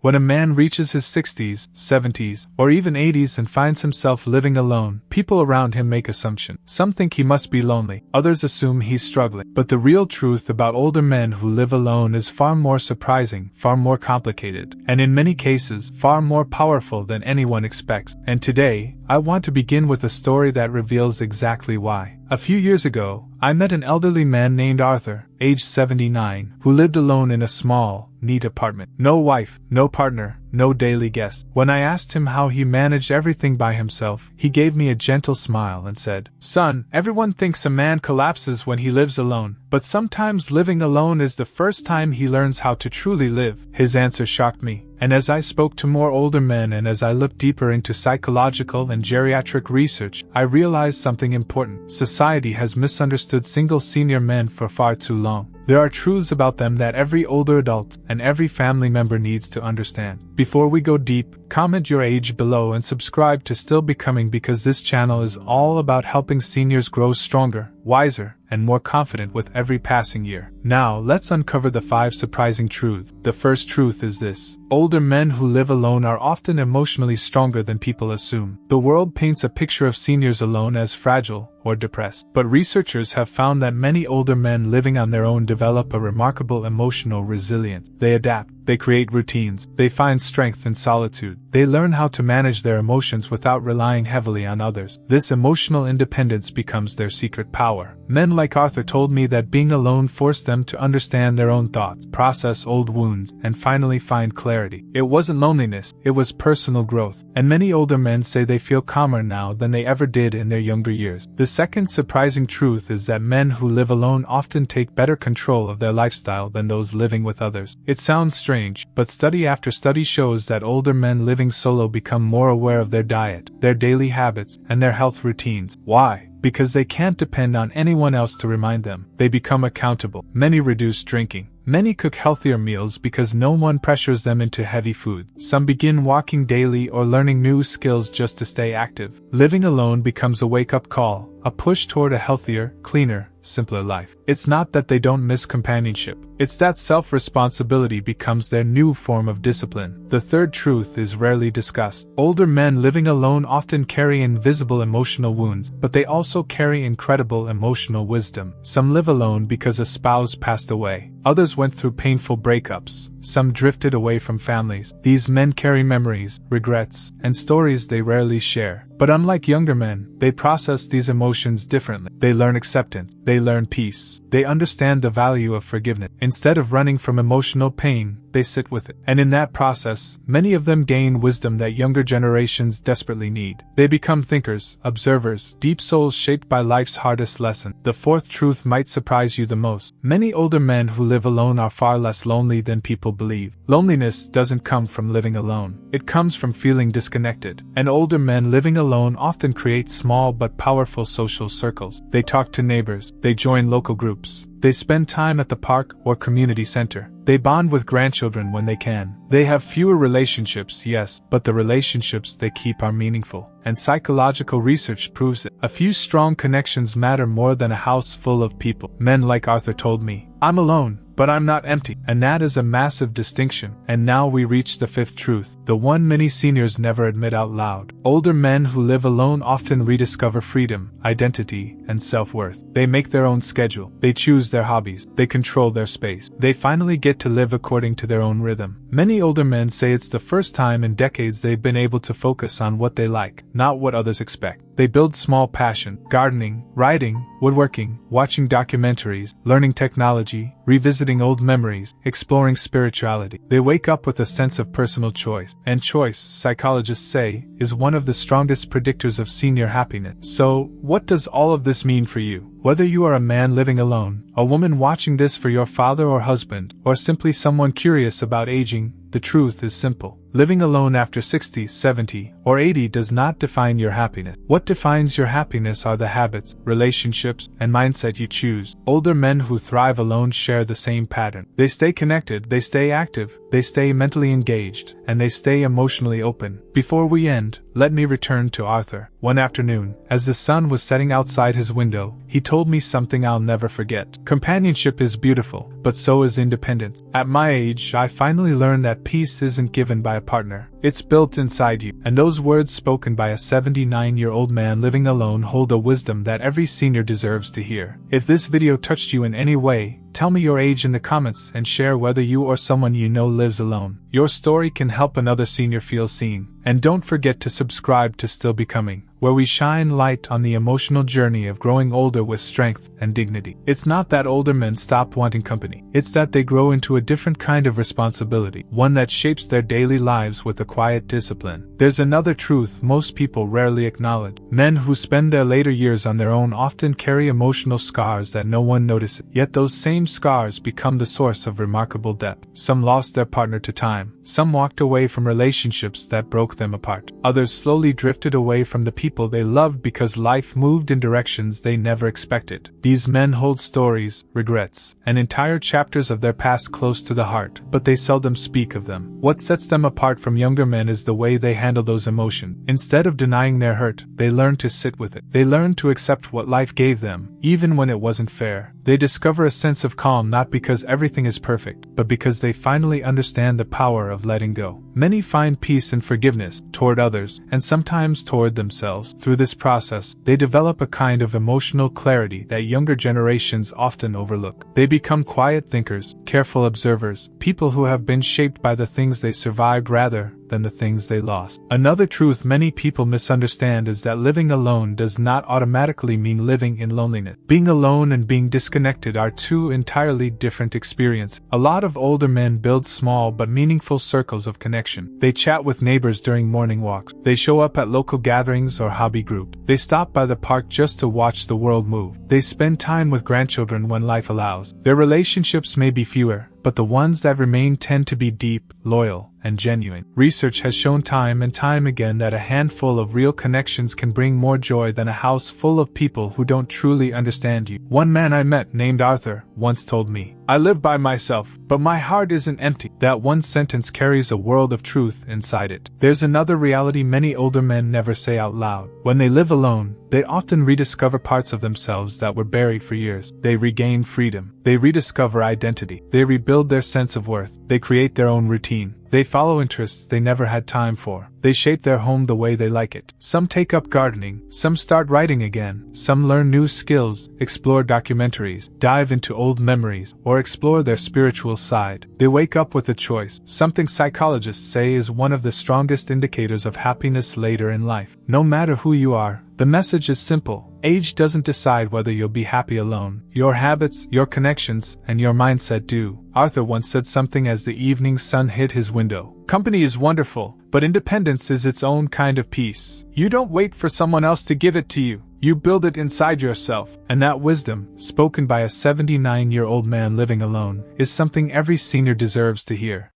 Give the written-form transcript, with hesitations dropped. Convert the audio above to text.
When a man reaches his 60s, 70s, or even 80s and finds himself living alone, people around him make assumptions. Some think he must be lonely, others assume he's struggling. But the real truth about older men who live alone is far more surprising, far more complicated, and in many cases, far more powerful than anyone expects. And today, I want to begin with a story that reveals exactly why. A few years ago, I met an elderly man named Arthur, aged 79, who lived alone in a small, neat apartment. No wife, no partner, no daily guest. When I asked him how he managed everything by himself, he gave me a gentle smile and said, "Son, everyone thinks a man collapses when he lives alone, but sometimes living alone is the first time he learns how to truly live." His answer shocked me, and as I spoke to more older men and as I looked deeper into psychological and geriatric research, I realized something important. Society has misunderstood single senior men for far too long. There are truths about them that every older adult and every family member needs to understand. Before we go deep, comment your age below and subscribe to Still Becoming, because this channel is all about helping seniors grow stronger, wiser, and more confident with every passing year. Now, let's uncover the 5 surprising truths. The first truth is this: older men who live alone are often emotionally stronger than people assume. The world paints a picture of seniors alone as fragile or depressed, but researchers have found that many older men living on their own develop a remarkable emotional resilience. They adapt, they create routines, they find strength in solitude, they learn how to manage their emotions without relying heavily on others. This emotional independence becomes their secret power. Men like Arthur told me that being alone forced them to understand their own thoughts, process old wounds, and finally find clarity. It wasn't loneliness, it was personal growth, and many older men say they feel calmer now than they ever did in their younger years. The second surprising truth is that men who live alone often take better control of their lifestyle than those living with others. It sounds strange, but study after study shows that older men living solo become more aware of their diet, their daily habits, and their health routines. Why? Because they can't depend on anyone else to remind them. They become accountable. Many reduce drinking. Many cook healthier meals because no one pressures them into heavy food. Some begin walking daily or learning new skills just to stay active. Living alone becomes a wake-up call, a push toward a healthier, cleaner, simpler life. It's not that they don't miss companionship. It's that self-responsibility becomes their new form of discipline. The third truth is rarely discussed. Older men living alone often carry invisible emotional wounds, but they also carry incredible emotional wisdom. Some live alone because a spouse passed away. Others went through painful breakups. Some drifted away from families. These men carry memories, regrets, and stories they rarely share. But unlike younger men, they process these emotions differently. They learn acceptance. They learn peace. They understand the value of forgiveness. Instead of running from emotional pain, they sit with it. And in that process, many of them gain wisdom that younger generations desperately need. They become thinkers, observers, deep souls shaped by life's hardest lesson. The fourth truth might surprise you the most. Many older men who live alone are far less lonely than people believe. Loneliness doesn't come from living alone. It comes from feeling disconnected. And older men living alone often create small but powerful social circles. They talk to neighbors. They join local groups. They spend time at the park or community center. They bond with grandchildren when they can. They have fewer relationships, yes, but the relationships they keep are meaningful. And psychological research proves it. A few strong connections matter more than a house full of people. Men like Arthur told me, "I'm alone, but I'm not empty." And that is a massive distinction. And now we reach the fifth truth, the one many seniors never admit out loud. Older men who live alone often rediscover freedom, identity, and self-worth. They make their own schedule. They choose their hobbies. They control their space. They finally get to live according to their own rhythm. Many older men say it's the first time in decades they've been able to focus on what they like, not what others expect. They build small passion, gardening, writing, woodworking, watching documentaries, learning technology, revisiting old memories, exploring spirituality. They wake up with a sense of personal choice. And choice, psychologists say, is one of the strongest predictors of senior happiness. So, what does all of this mean for you? Whether you are a man living alone, a woman watching this for your father or husband, or simply someone curious about aging, the truth is simple. Living alone after 60, 70, or 80 does not define your happiness. What defines your happiness are the habits, relationships, and mindset you choose. Older men who thrive alone share the same pattern. They stay connected, they stay active, they stay mentally engaged, and they stay emotionally open. Before we end, let me return to Arthur. One afternoon, as the sun was setting outside his window, he told me something I'll never forget. Companionship is beautiful, but so is independence. At my age, I finally learned that peace isn't given by a partner. It's built inside you. And those words spoken by a 79-year-old man living alone hold a wisdom that every senior deserves to hear. If this video touched you in any way, tell me your age in the comments and share whether you or someone you know lives alone. Your story can help another senior feel seen. And don't forget to subscribe to Still Becoming, where we shine light on the emotional journey of growing older with strength and dignity. It's not that older men stop wanting company. It's that they grow into a different kind of responsibility, one that shapes their daily lives with a quiet discipline. There's another truth most people rarely acknowledge. Men who spend their later years on their own often carry emotional scars that no one notices. Yet those same scars become the source of remarkable depth. Some lost their partner to time. Some walked away from relationships that broke them apart. Others slowly drifted away from the people they loved because life moved in directions they never expected. These men hold stories, regrets, and entire chapters of their past close to the heart, but they seldom speak of them. What sets them apart from younger men is the way they handle those emotions. Instead of denying their hurt, they learn to sit with it. They learn to accept what life gave them, even when it wasn't fair. They discover a sense of calm not because everything is perfect, but because they finally understand the power of letting go. Many find peace in forgiveness, toward others, and sometimes toward themselves. Through this process, they develop a kind of emotional clarity that younger generations often overlook. They become quiet thinkers, careful observers, people who have been shaped by the things they survived rather than the things they lost. Another truth many people misunderstand is that living alone does not automatically mean living in loneliness. Being alone and being disconnected are two entirely different experiences. A lot of older men build small but meaningful circles of connection. They chat with neighbors during morning walks. They show up at local gatherings or hobby groups. They stop by the park just to watch the world move. They spend time with grandchildren when life allows. Their relationships may be fewer, but the ones that remain tend to be deep, loyal, and genuine. Research has shown time and time again that a handful of real connections can bring more joy than a house full of people who don't truly understand you. One man I met, named Arthur, once told me, "I live by myself, but my heart isn't empty." That one sentence carries a world of truth inside it. There's another reality many older men never say out loud. When they live alone, they often rediscover parts of themselves that were buried for years. They regain freedom. They rediscover identity. They rebuild their sense of worth. They create their own routine. They follow interests they never had time for. They shape their home the way they like it. Some take up gardening, some start writing again, some learn new skills, explore documentaries, dive into old memories, or explore their spiritual side. They wake up with a choice, something psychologists say is one of the strongest indicators of happiness later in life. No matter who you are, the message is simple. Age doesn't decide whether you'll be happy alone. Your habits, your connections, and your mindset do. Arthur once said something as the evening sun hit his window. Company is wonderful, but independence is its own kind of peace. You don't wait for someone else to give it to you. You build it inside yourself. And that wisdom, spoken by a 79-year-old man living alone, is something every senior deserves to hear.